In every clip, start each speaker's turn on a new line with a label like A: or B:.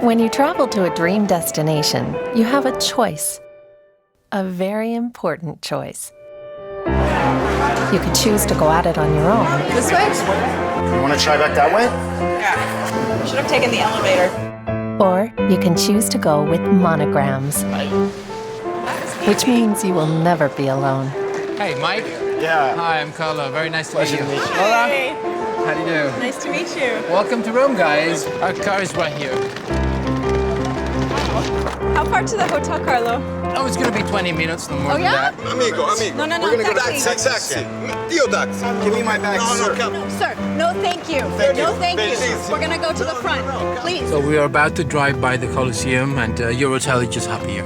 A: When you travel to a dream destination, you have a choice. A very important choice. You could choose to go at it on your own.
B: This way?
C: You want to try back that way?
B: Yeah. Should have taken the elevator.
A: Or you can choose to go with Monograms, which means you will never be alone.
D: Hey, Mike.
C: Yeah.
D: Hi, I'm Carlo. Very nice to meet you.
C: Pleasure to meet you.
D: Hola.
B: Hey.
D: How do you do?
B: Nice to meet you.
D: Welcome to Rome, guys. Our car is right here.
B: How far to the hotel, Carlo?
D: Oh, it's gonna be 20 minutes, no more than that.
E: Amigo.
B: No,
E: We're gonna
B: taxi.
E: go taxi. Dio taxi.
C: Give me my bag, sir.
B: No, sir. No, thank you.
E: Thank you.
B: No, thank you.
E: Please.
B: We're gonna go to the front. Please.
D: So we are about to drive by the Colosseum, and your hotel is just up here.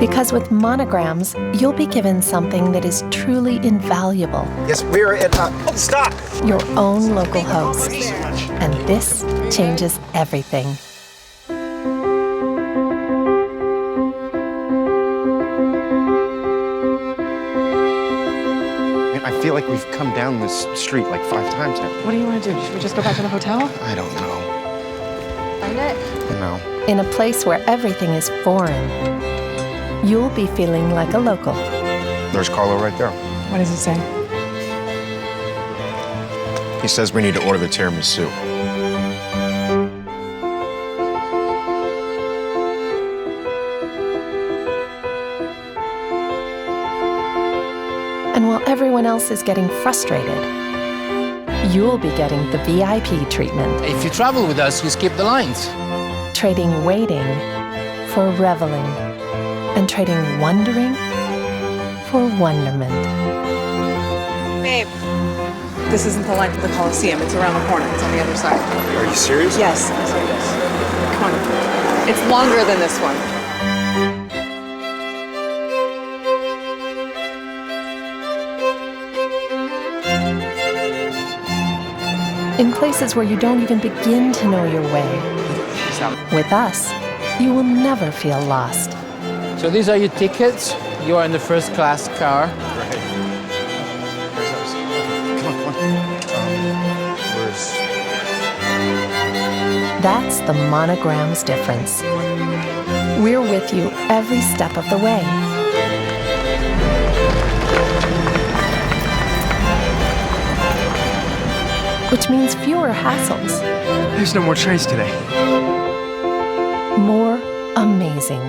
A: Because with Monograms, you'll be given something that is truly invaluable.
C: Yes, we're at... stop!
A: Your own local host. And this changes everything.
C: I feel like we've come down this street like 5 times now.
F: What do you want to do? Should we just go back to the hotel?
C: I don't know.
B: Find it?
C: No.
A: In a place where everything is foreign, you'll be feeling like a local.
C: There's Carlo right there.
F: What does it say?
C: He says we need to order the tiramisu.
A: And while everyone else is getting frustrated, you'll be getting the VIP treatment,
D: If you travel with us, you skip the lines.
A: trading waiting for reveling, and trading wondering for wonderment.
B: Babe. This isn't the line to the Colosseum. It's around the corner. It's on the other side.
C: Are you serious?
B: Yes. Come on. It's longer than this one.
A: In places where you don't even begin to know your way. With us, you will never feel lost.
D: So these are your tickets. You are in the first class car.
C: Right. Where's ours? Come on. Where's...
A: That's the Monograms difference. We're with you every step of the way. Which means fewer hassles.
F: There's no more trains today.
A: More amazing.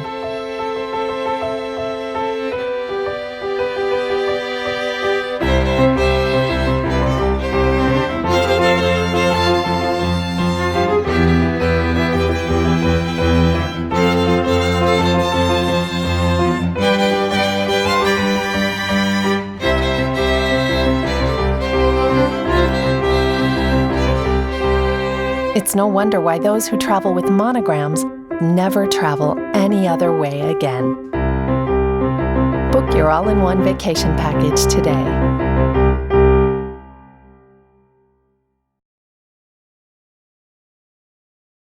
A: It's no wonder why those who travel with Monograms never travel any other way again. Book your all-in-one vacation package today.